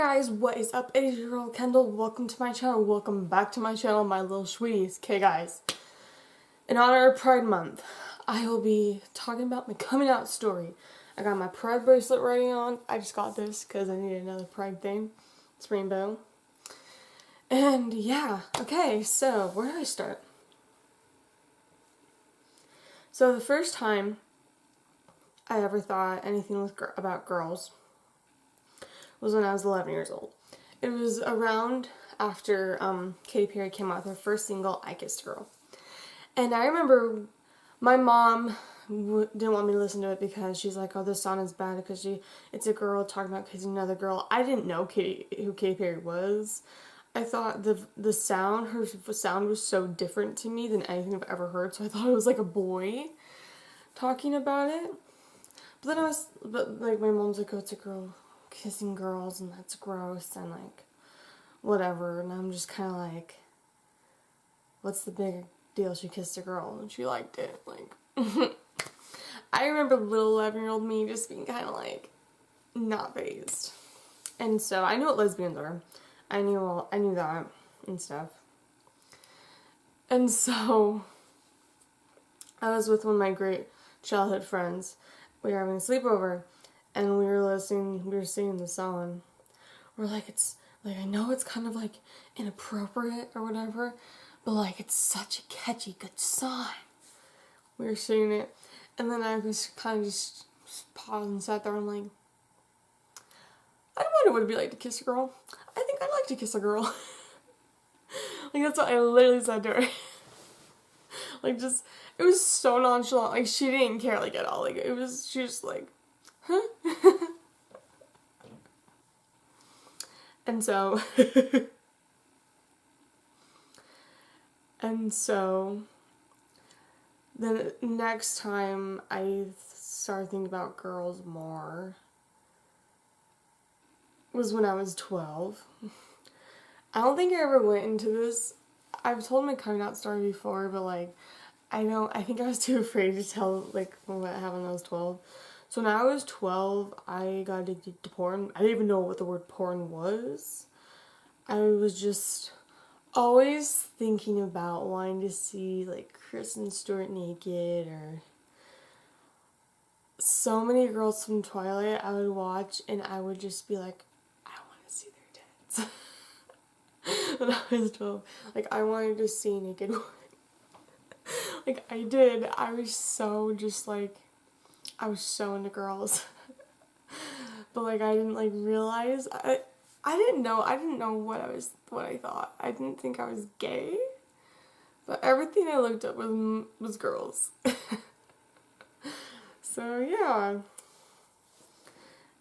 guys, what is up? It is your girl Kendall. Welcome to my channel. Welcome back to my channel, my little sweeties. Okay guys, in honor of Pride Month, I will be talking about my coming out story. I got my Pride bracelet ready on. I just got this because I needed another Pride thing. It's rainbow. And yeah, okay, so where do I start? So the first time I ever thought anything about girls was when I was 11 years old. It was around after Katy Perry came out with her first single, I Kissed a Girl. And I remember my mom didn't want me to listen to it because she's like, oh, this song is bad because it's a girl talking about kissing another girl. I didn't know who Katy Perry was. I thought the sound, her sound was so different to me than anything I've ever heard, so I thought it was like a boy talking about it. But then like my mom's like, oh, it's a girl kissing girls and that's gross and like whatever, and I'm just kind of like, what's the big deal? She kissed a girl and she liked it. Like I remember little 11-year-old me just being kind of like not fazed. And so I knew what lesbians are. I knew that and stuff. And so I was with one of my great childhood friends. We were having a sleepover and we were singing the song. We're like, it's like, I know it's kind of like inappropriate or whatever, but like it's such a catchy, good song. We were singing it, and then I was kind of just paused and sat there and like, I wonder what it'd be like to kiss a girl. I think I'd like to kiss a girl. Like that's what I literally said to her. Like just, it was so nonchalant. Like she didn't care like at all. Like she was just like, huh? And so, the next time I started thinking about girls more was when I was 12. I don't think I ever went into this. I've told my coming out story before, but like, I think I was too afraid to tell like what happened when I was 12. So when I was 12, I got addicted to porn. I didn't even know what the word porn was. I was just always thinking about wanting to see like Kristen Stewart naked, or so many girls from Twilight I would watch and I would just be like, I want to see their tits. When I was 12, like I wanted to see naked women. Like I did. I was so just like, I was so into girls. But like I didn't like realize, I didn't know what I thought. I didn't think I was gay. But everything I looked up was girls. So yeah.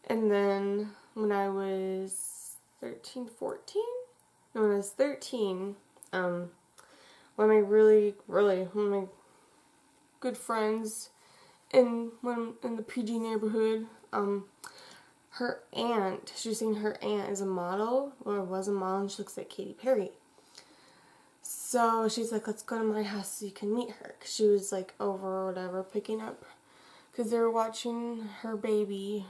And then when I was 13, 14? No, when I was 13, one of my good friends in the PG neighborhood, her aunt, she was saying her aunt is a model, or was a model, and she looks like Katy Perry. So she's like, let's go to my house so you can meet her. Cause she was like over or whatever, picking up, because they were watching her baby,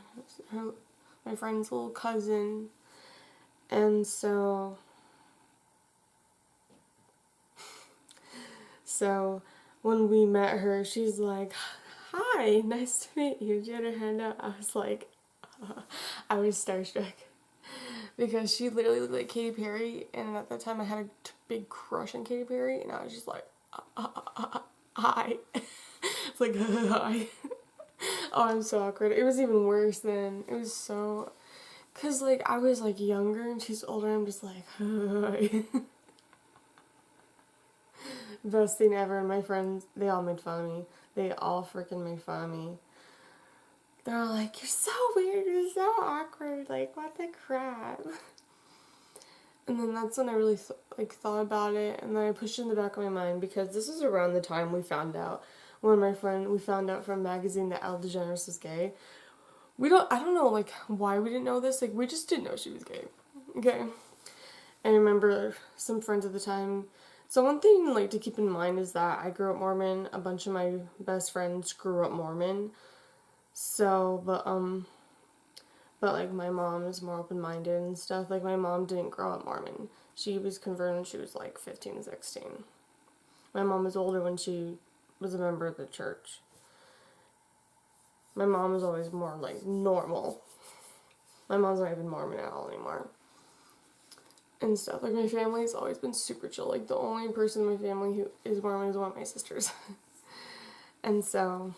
my friend's little cousin. And so when we met her, she's like, hi, nice to meet you. She had her hand out. I was like, I was starstruck because she literally looked like Katy Perry, and at that time I had a big crush on Katy Perry, and I was just like, hi. It's like, hi. Oh, I'm so awkward. It was even worse then. It was so, cause like I was like younger and she's older. I'm just like, hi. Best thing ever. And my friends, they all made fun of me. They all freaking made fun of me. They're all like, you're so weird, you're so awkward, like, what the crap? And then that's when I really thought about it, and then I pushed it in the back of my mind, because this is around the time we found out, we found out from a magazine that Ellen DeGeneres was gay. I don't know, like, why we didn't know this, like, we just didn't know she was gay, okay? I remember some friends at the time. So one thing, like, to keep in mind is that I grew up Mormon, a bunch of my best friends grew up Mormon. So, but But, like, my mom is more open-minded and stuff. Like, my mom didn't grow up Mormon. She was converted when she was, like, 15, 16. My mom was older when she was a member of the church. My mom was always more, like, normal. My mom's not even Mormon at all anymore. And stuff. Like, my family's always been super chill. Like, the only person in my family who is Mormon is one of my sisters. And so,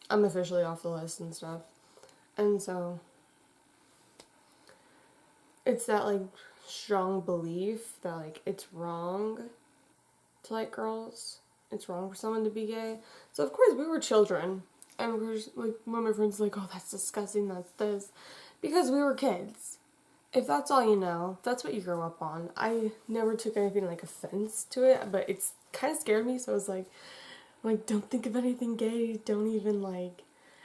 I'm officially off the list and stuff. And so, it's that, like, strong belief that, like, it's wrong to like girls. It's wrong for someone to be gay. So, of course, we were children. And we were just, like, one of my friends was like, oh, that's disgusting, that's this. Because we were kids. If that's all you know, that's what you grow up on. I never took anything like offense to it, but it's kind of scared me, so I was like, don't think of anything gay, don't even, like,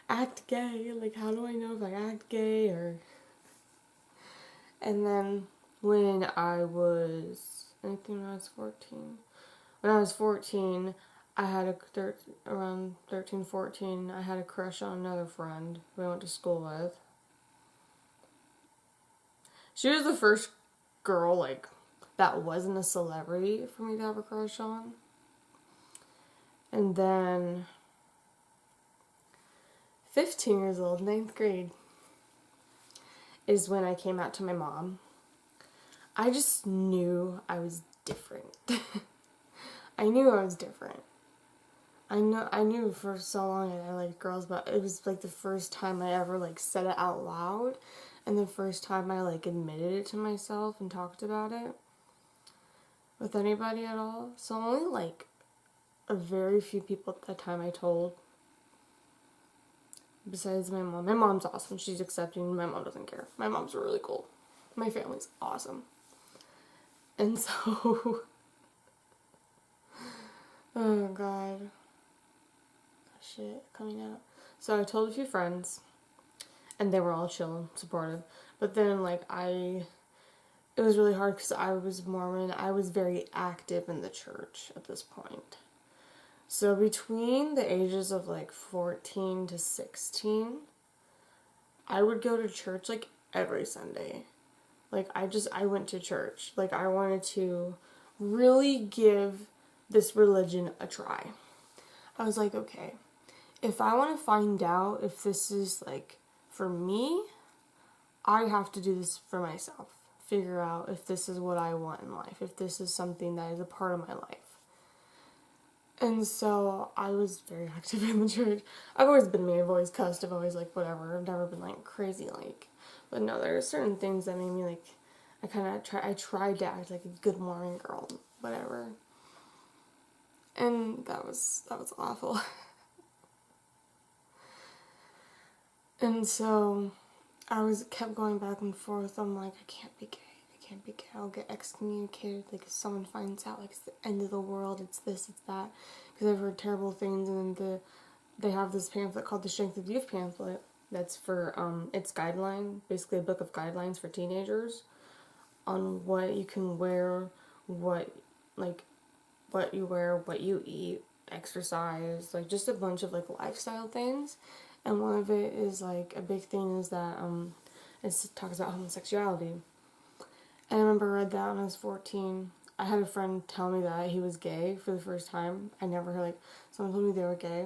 act gay. Like, how do I know if I act gay, or... And then, when I was 14, I had around 13, 14, I had a crush on another friend who I went to school with. She was the first girl, like, that wasn't a celebrity for me to have a crush on. And then, 15 years old, 9th grade, is when I came out to my mom. I just knew I was different. I knew I was different. I knew for so long that I liked girls, but it was, like, the first time I ever, like, said it out loud. And the first time I, like, admitted it to myself and talked about it with anybody at all. So only, like, a very few people at that time I told. Besides my mom. My mom's awesome. She's accepting. My mom doesn't care. My mom's really cool. My family's awesome. And so... oh, God. Shit, coming out. So I told a few friends. And they were all chill and supportive. But then, like, it was really hard because I was Mormon. I was very active in the church at this point. So between the ages of, like, 14 to 16, I would go to church, like, every Sunday. Like, I went to church. Like, I wanted to really give this religion a try. I was like, okay, if I want to find out if this is, like, for me, I have to do this for myself. Figure out if this is what I want in life. If this is something that is a part of my life. And so, I was very active in the church. I've always been me. I've always cussed. I've always, like, whatever. I've never been, like, crazy, like. But no, there are certain things that made me, like, I tried to act like a good Mormon girl. Whatever. And that was awful. And so... kept going back and forth. I'm like, I can't be gay. I'll get excommunicated. Like, if someone finds out, like, it's the end of the world, it's this, it's that. Because I've heard terrible things, and then they have this pamphlet called the Strength of Youth pamphlet. That's for, it's guideline, basically a book of guidelines for teenagers on what you can wear, what you wear, what you eat, exercise, like, just a bunch of, like, lifestyle things. And one of it is, like, a big thing is that, it talks about homosexuality. And I remember I read that when I was 14. I had a friend tell me that he was gay for the first time. I never heard, like, someone told me they were gay.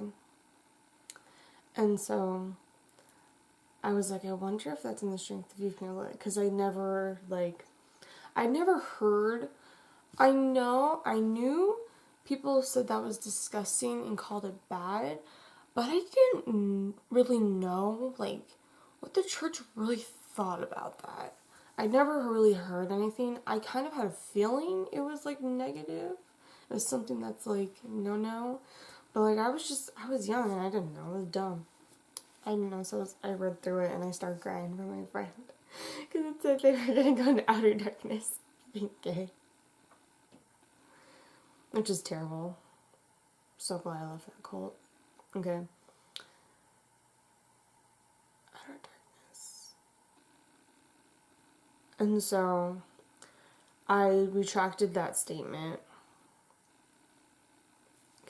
And so, I was like, I wonder if that's in the Strength of Youth pamphlet. Because I never heard, I knew people said that was disgusting and called it bad. But I didn't really know, like, what the church really thought about that. I never really heard anything. I kind of had a feeling it was, like, negative. It was something that's, like, no. But, like, I was young and I didn't know. I was dumb. I didn't know, so I read through it and I started crying for my friend. Because it said they were going to go into outer darkness being gay. Which is terrible. So glad I left that cult. Okay. Outer darkness. And so, I retracted that statement.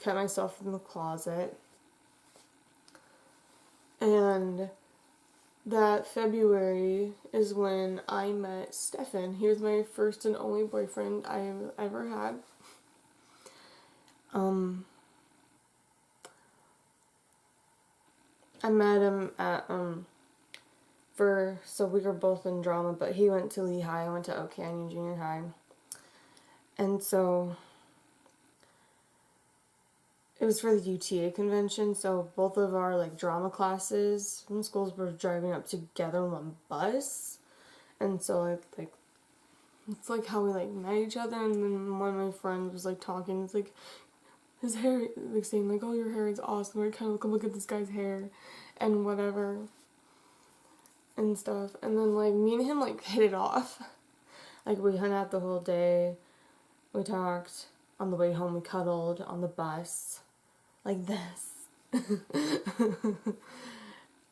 Kept myself in the closet. And that February is when I met Stefan. He was my first and only boyfriend I've ever had. I met him at, so we were both in drama, but he went to Lehigh, I went to Oak Canyon Junior High. And so, it was for the UTA convention, so both of our, like, drama classes from schools were driving up together on one bus. And so, like, it's like how we, like, met each other, and then one of my friends was, like, talking, it's like, his hair, like, saying, like, oh, your hair is awesome, or kind of, come look at this guy's hair, and whatever, and stuff. And then, like, me and him, like, hit it off. Like, we hung out the whole day, we talked, on the way home we cuddled, on the bus, like this.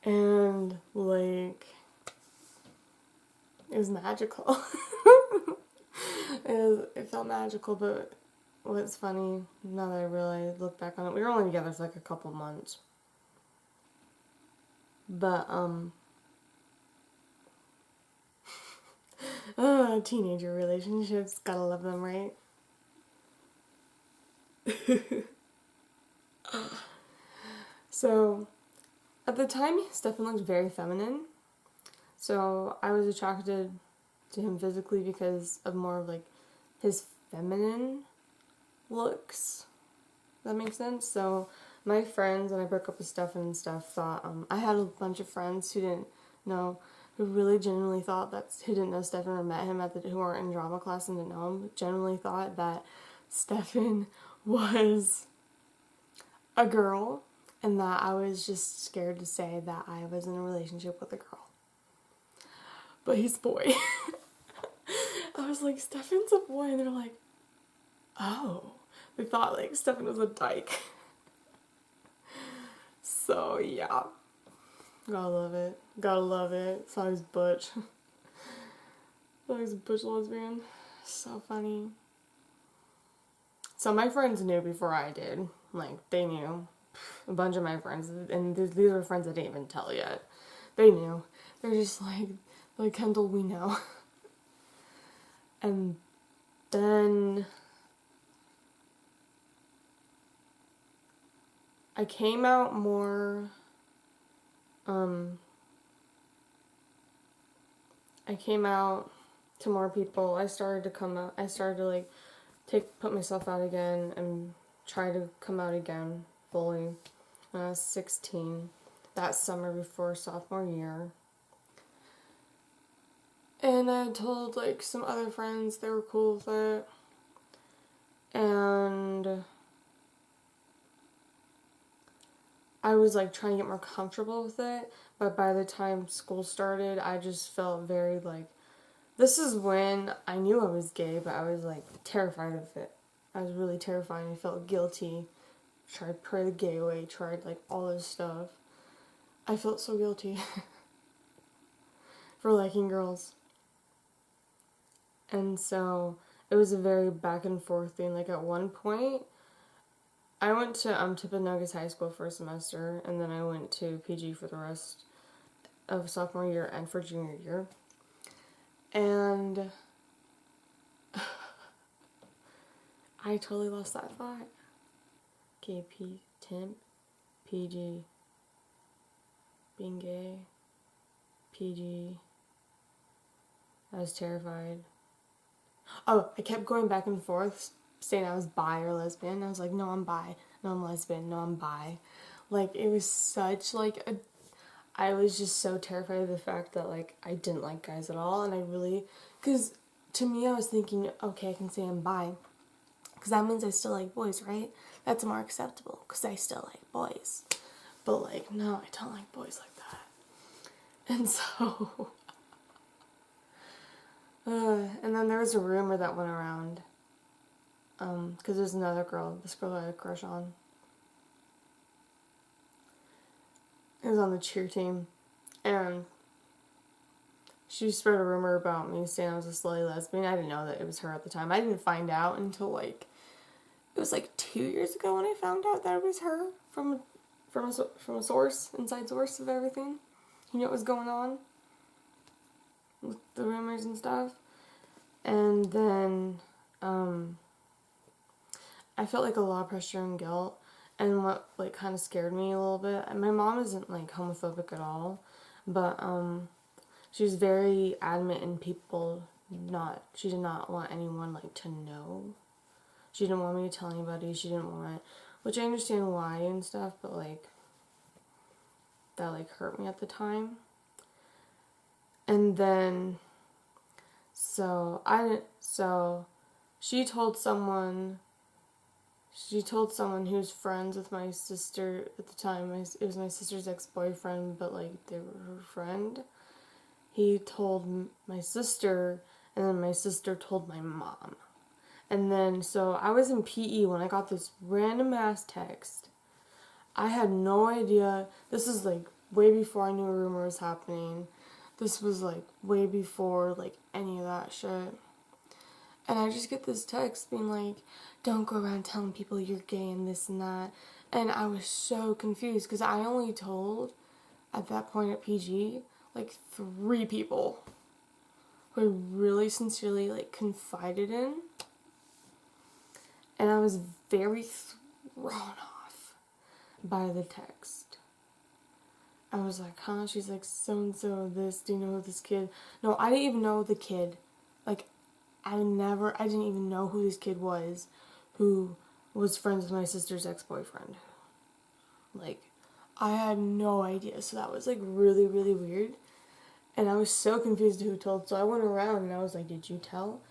And, like, it was magical. It felt magical, but what's funny, now that I really look back on it, we were only together for like a couple months. But, teenager relationships, gotta love them, right? So, at the time, Stefan looked very feminine. So, I was attracted to him physically because of more of, like, his feminine looks. That makes sense? So, my friends, when I broke up with Stefan and stuff, thought, I had a bunch of friends who didn't know, who really genuinely thought that, who didn't know Stefan or met him who weren't in drama class and didn't know him, genuinely thought that Stefan was a girl, and that I was just scared to say that I was in a relationship with a girl. But he's a boy. I was like, Stefan's a boy, and they're like, oh. They thought, like, Stefan was a dyke. So, yeah. Gotta love it. Gotta love it. Thought he was butch. Thought he was a butch lesbian. So funny. So my friends knew before I did. Like, they knew. A bunch of my friends, and these were friends I didn't even tell yet. They knew. They're just like, Kendyl, we know. And then I came out more, I came out to more people. I started to, like, put myself out again and try to come out again fully when I was 16, that summer before sophomore year. And I told, like, some other friends, they were cool with it. And I was, like, trying to get more comfortable with it. But by the time school started, I just felt very, like, this is when I knew I was gay, but I was, like, terrified of it. I was really terrified. I felt guilty. Tried to pray the gay away. Tried, like, all this stuff. I felt so guilty for liking girls. And so it was a very back and forth thing. Like, at one point, I went to Timpanogos High School for a semester, and then I went to PG for the rest of sophomore year and for junior year. And I totally lost that thought. KP, Timp, PG, being gay, PG. I was terrified. Oh, I kept going back and forth, saying I was bi or lesbian. I was like, no, I'm bi. No, I'm lesbian. No, I'm bi. Like, it was such, like, I was just so terrified of the fact that, like, I didn't like guys at all. And I really, because to me, I was thinking, okay, I can say I'm bi. Because that means I still like boys, right? That's more acceptable, because I still like boys. But, like, no, I don't like boys like that. And so, and then there was a rumor that went around, because there's another girl, this girl I had a crush on. It was on the cheer team, and she spread a rumor about me saying I was a slutty lesbian. I didn't know that it was her at the time. I didn't find out until, like, it was like 2 years ago when I found out that it was her from a source, inside source of everything. he knew what was going on with the rumors and stuff. And then, I felt like a lot of pressure and guilt, and what, like, kind of scared me a little bit. And my mom isn't, like, homophobic at all, but, she was very adamant in people she did not want anyone, like, to know. She didn't want me to tell anybody, she didn't want, which I understand why and stuff, but, like, that, like, hurt me at the time. And then, so she told someone who was friends with my sister at the time. It was my sister's ex-boyfriend, but, like, they were her friend. He told my sister, and then my sister told my mom. And then, so I was in PE when I got this random ass text. I had no idea. This is, like, way before I knew a rumor was happening. This was, like, way before, like, any of that shit. And I just get this text being like, don't go around telling people you're gay and this and that. And I was so confused because I only told, at that point at PG, like 3 people who I really sincerely, like, confided in. And I was very thrown off by the text. I was like, huh? She's like, so-and-so this, do you know this kid? No, I didn't even know the kid. Like, I didn't even know who this kid was, who was friends with my sister's ex-boyfriend. Like, I had no idea, so that was, like, really, really weird. And I was so confused who told, so I went around and I was like, did you tell?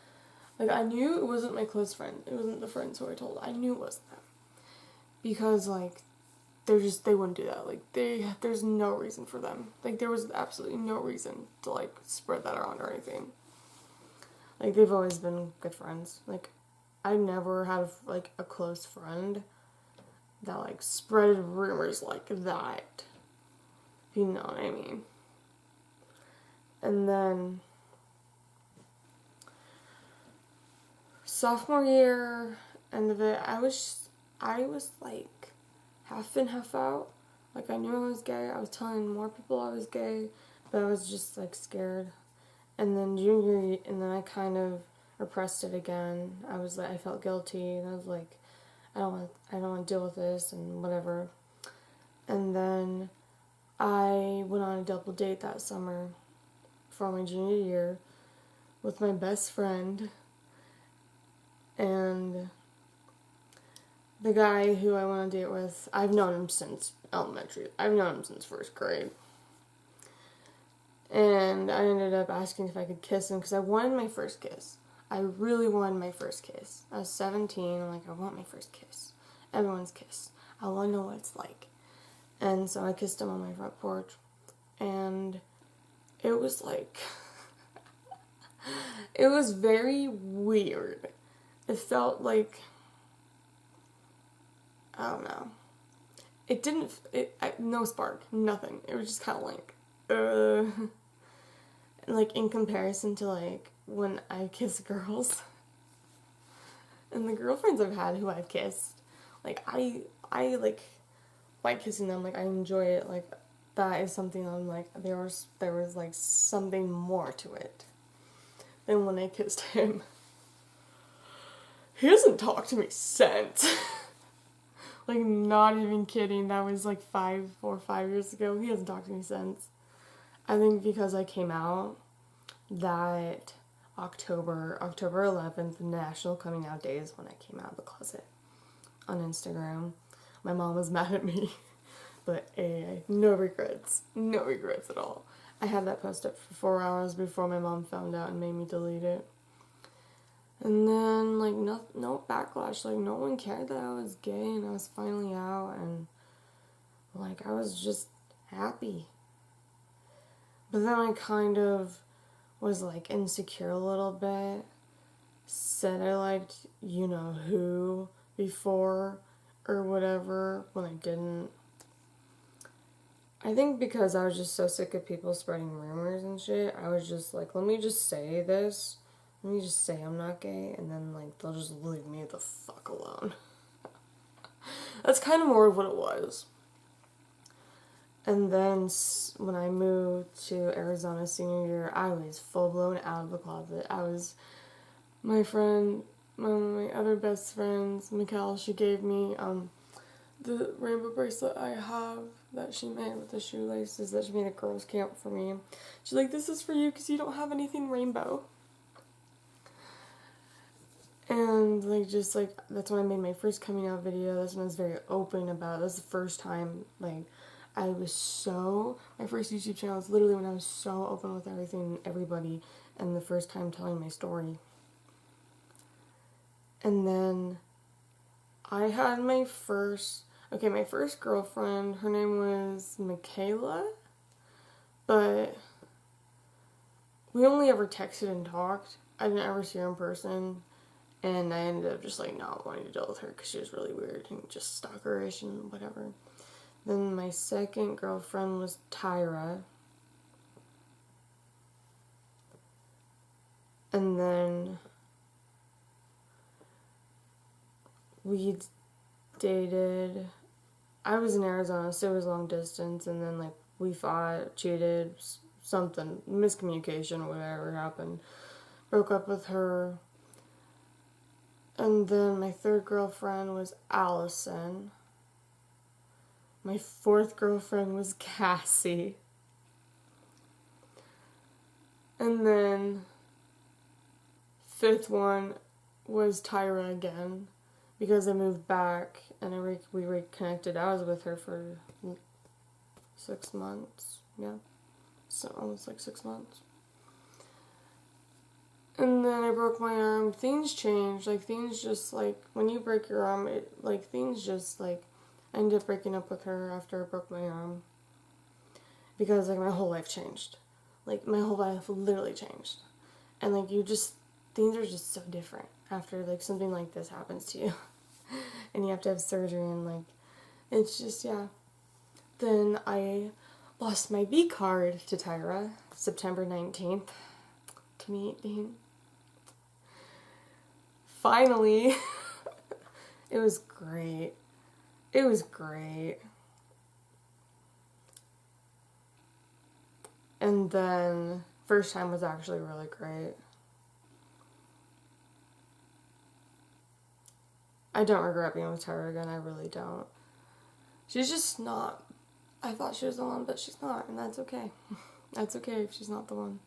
Like, I knew it wasn't my close friend. It wasn't the friends who I told. I knew it wasn't them. Because, like, they wouldn't do that. Like, there's no reason for them. Like, there was absolutely no reason to, like, spread that around or anything. Like, they've always been good friends. Like, I never had, like, a close friend that, like, spread rumors like that. If you know what I mean. And then, sophomore year, end of it, I was, like, half in, half out. Like, I knew I was gay. I was telling more people I was gay, but I was just, like, scared. And then junior year, and then I kind of repressed it again. I felt guilty, and I was like, I don't want to deal with this, and whatever. And then I went on a double date that summer for my junior year with my best friend, and the guy who I went on a date with, I've known him since elementary. I've known him since first grade. And I ended up asking if I could kiss him because I wanted my first kiss. I really wanted my first kiss. I was 17, I'm like, I want my first kiss. Everyone's kiss. I want to know what it's like. And so I kissed him on my front porch. And it was like, it was very weird. It felt like, I don't know. It didn't, no spark, nothing. It was just kind of like, like, in comparison to, like, when I kiss girls. And the girlfriends I've had who I've kissed, like, I like kissing them, like, I enjoy it, like, that is something I'm like, there was, like, something more to it than when I kissed him. He hasn't talked to me since. Like, not even kidding, that was, like, 4 or 5 years ago. He hasn't talked to me since. I think because I came out that October 11th, National Coming Out Day is when I came out of the closet on Instagram. My mom was mad at me, but no regrets at all. I had that post up for 4 hours before my mom found out and made me delete it. And then, like, no backlash, like, no one cared that I was gay and I was finally out, and, like, I was just happy. But then I kind of was, like, insecure a little bit. Said I liked you know who before or whatever when I didn't. I think because I was just so sick of people spreading rumors and shit, I was just like, let me just say this. Let me just say I'm not gay, and then, like, they'll just leave me the fuck alone. That's kind of more of what it was. And then when I moved to Arizona senior year, I was full blown out of the closet. My friend, one of my other best friends, Mikkel, she gave me the rainbow bracelet I have that she made with the shoelaces that she made at girls' camp for me. She's like, this is for you because you don't have anything rainbow. And that's when I made my first coming out video. That's when I was very open about it. That's the first time, my first YouTube channel was literally when I was so open with everybody, and the first time telling my story. And then I had my first girlfriend, her name was Michaela, but we only ever texted and talked. I didn't ever see her in person, and I ended up just not wanting to deal with her because she was really weird and just stalkerish and whatever. Then my second girlfriend was Tyra, and then we dated. I was in Arizona, so it was long distance, and then we fought, cheated, something, miscommunication, whatever happened. Broke up with her. And then my third girlfriend was Allison. My fourth girlfriend was Cassie. And then fifth one was Tyra again, because I moved back and we reconnected. I was with her for 6 months. Yeah. So almost 6 months. And then I broke my arm. Things changed. Things just, when you break your arm, things just, I ended up breaking up with her after I broke my arm. Because, my whole life changed. My whole life literally changed. And, things are just so different after, something like this happens to you. And you have to have surgery, and, it's just, yeah. Then I lost my V card to Tyra, September 19th, 2018. Finally. It was great. It was great. And then first time was actually really great. I don't regret being with Tyra again. I really don't. She's just not. I thought she was the one, but she's not, and that's okay. That's okay if she's not the one.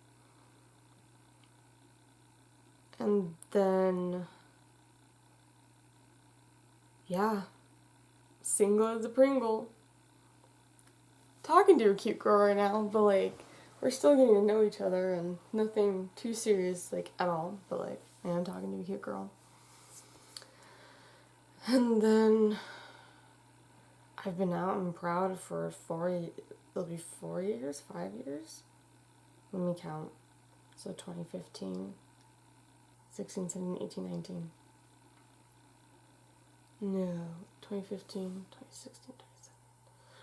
And then, yeah, single as a Pringle. Talking to a cute girl right now, but we're still getting to know each other, and nothing too serious at all, but I am talking to a cute girl. And then I've been out and proud for it'll be 4 years, 5 years? Let me count. So 2015, 16, 17, 18, 19. No, 2015, 2016, 2017.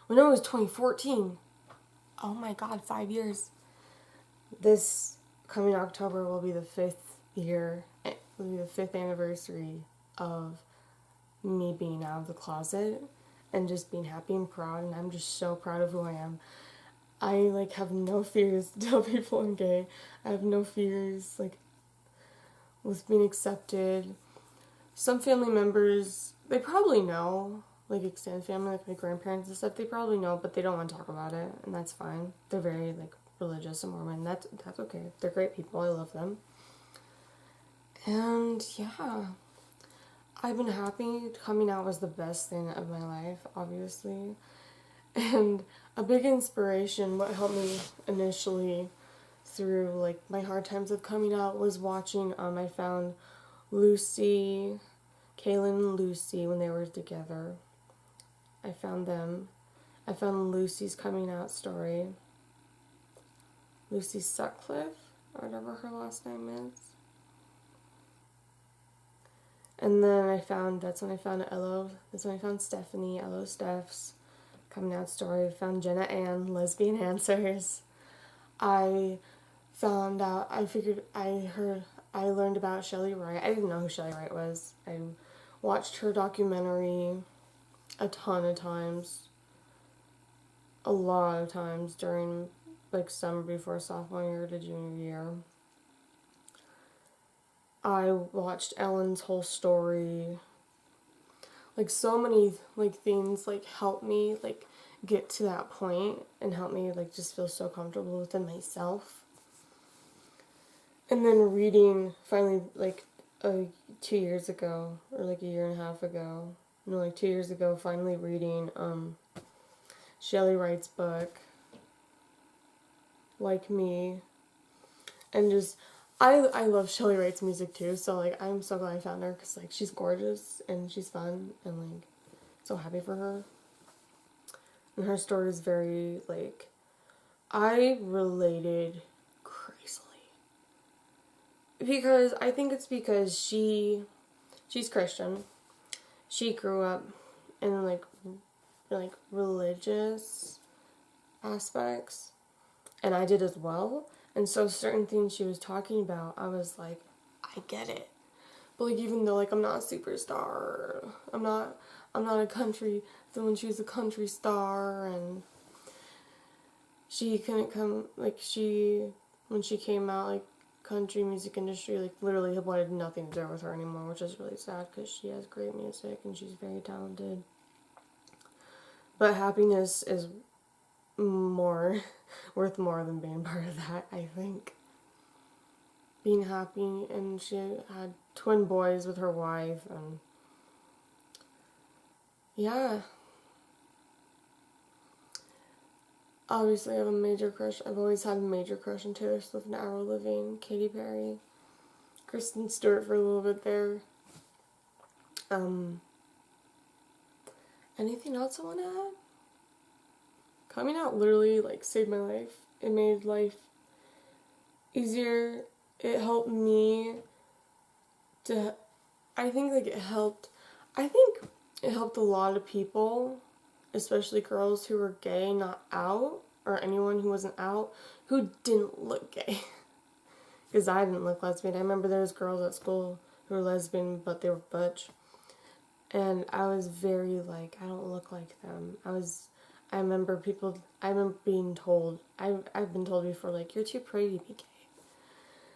Well, no, it was 2014. Oh my god, 5 years. This coming October will be the 5th year. It will be the 5th anniversary of me being out of the closet and just being happy and proud, and I'm just so proud of who I am. I have no fears to tell people I'm gay. I have no fears with being accepted. Some family members, they probably know, extended family, my grandparents and stuff, they probably know, but they don't want to talk about it, and that's fine. They're very religious and Mormon. That's okay. They're great people. I love them. And yeah, I've been happy. Coming out was the best thing of my life, obviously. And a big inspiration, what helped me initially through my hard times of coming out, was watching, I found Lucy, Kaylin and Lucy when they were together. I found them. I found Lucy's coming out story. Lucy Sutcliffe, or whatever her last name is. And then that's when I found Stephanie, Elo Steph's coming out story. I found Jenna Ann, Lesbian Answers. I learned about Shelley Wright. I didn't know who Shelley Wright was. I watched her documentary a ton of times. a lot of times during like summer before sophomore year to junior year. I watched Ellen's whole story. Like so many like things like help me like get to that point and help me like just feel so comfortable within myself. And then reading finally like 2 years ago or like a year and a half ago, no, like 2 years ago, finally reading Shelley Wright's book, Like Me, and just I love Shelley Wright's music too, so like I'm so glad I found her because like she's gorgeous and she's fun and like so happy for her. And her story is very like I related crazily because I think it's because she's Christian. She grew up in like religious aspects, and I did as well. And so certain things she was talking about, I was like, I get it. But like even though like I'm not a superstar, I'm not a country. So when she was a country star, and she couldn't come like when she came out like country music industry like literally wanted nothing to do with her anymore, which is really sad because she has great music and she's very talented. But happiness is more worth more than being part of that, I think. Being happy, and she had twin boys with her wife, and yeah. Obviously, I have a major crush. I've always had a major crush on Taylor Swift and Avril Lavigne, Katy Perry, Kristen Stewart for a little bit there. Anything else I want to add? Coming out literally like saved my life. It made life easier. It helped me to. I think like it helped. I think it helped a lot of people, especially girls who were gay, not out, or anyone who wasn't out, who didn't look gay. Because I didn't look lesbian. I remember there was girls at school who were lesbian, but they were butch. And I was very like, I don't look like them. I remember being told, I've been told before, like, you're too pretty to be gay.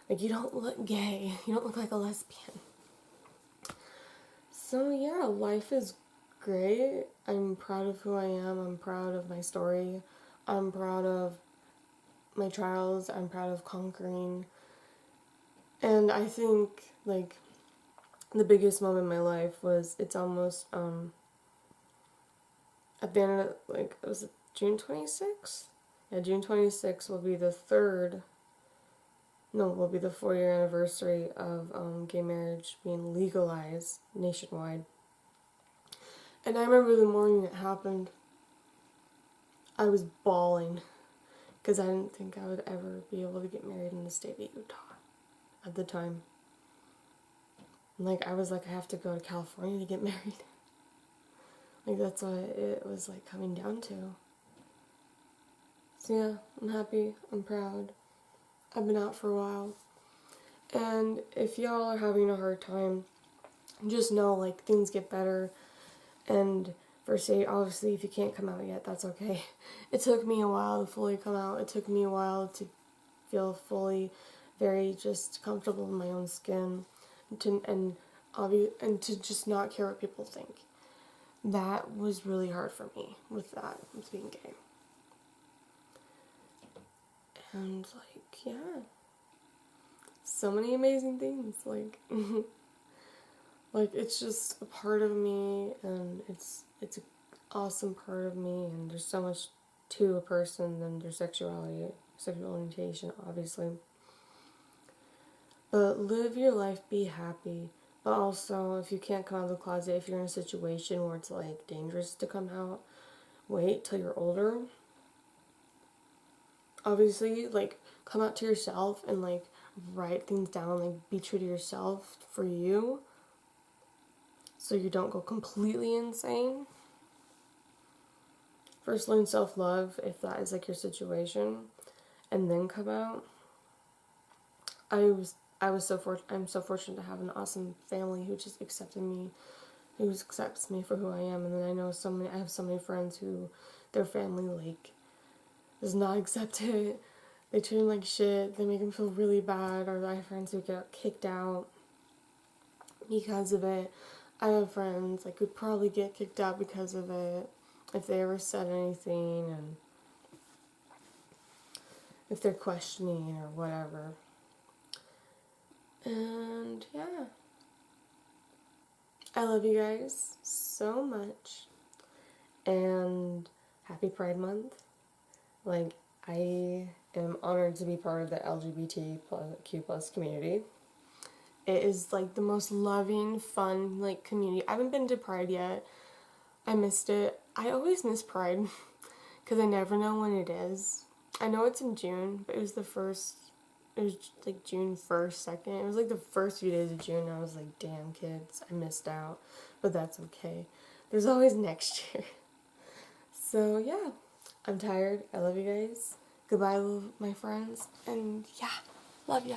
Like, you don't look gay. You don't look like a lesbian. So yeah, life is great. I'm proud of who I am. I'm proud of my story. I'm proud of my trials. I'm proud of conquering. And I think, like, the biggest moment in my life was, it's almost, at the end of, like, was it June 26th? Yeah, June 26th will be the 4-year anniversary of gay marriage being legalized nationwide. And I remember the morning it happened, I was bawling because I didn't think I would ever be able to get married in the state of Utah at the time. And like, I was like, I have to go to California to get married. Like, that's what it was like coming down to. So yeah, I'm happy, I'm proud. I've been out for a while. And if y'all are having a hard time, just know, like, things get better. And for say, obviously, if you can't come out yet, that's okay. It took me a while to fully come out. It took me a while to feel fully, very just comfortable in my own skin, and to just not care what people think. That was really hard for me with being gay. And like, yeah, so many amazing things. Like, like it's just a part of me, and it's an awesome part of me. And there's so much to a person than their sexuality, sexual orientation, obviously. But live your life, be happy. But also, if you can't come out of the closet, if you're in a situation where it's like dangerous to come out, wait till you're older. Obviously, like, come out to yourself and like write things down, like be true to yourself for you, so you don't go completely insane. First, learn self-love if that is like your situation, and then come out. I'm so fortunate to have an awesome family who just accepted me who accepts me for who I am. And then I have so many friends who their family, like, does not accept it. They treat them like shit. They make them feel really bad. Or I have friends who get kicked out because of it. I have friends, like, who probably get kicked out because of it if they ever said anything, and if they're questioning or whatever. And yeah, I love you guys so much, and happy Pride Month. Like, I am honored to be part of the LGBTQ plus community. It is like the most loving, fun, like, community. I haven't been to Pride yet. I missed it. I always miss Pride because I never know when it is. I know it's in June, but it was like June 1st, 2nd. It was like the first few days of June. I was like, damn, kids, I missed out. But that's okay. There's always next year. So yeah, I'm tired. I love you guys. Goodbye, my friends. And yeah, love ya.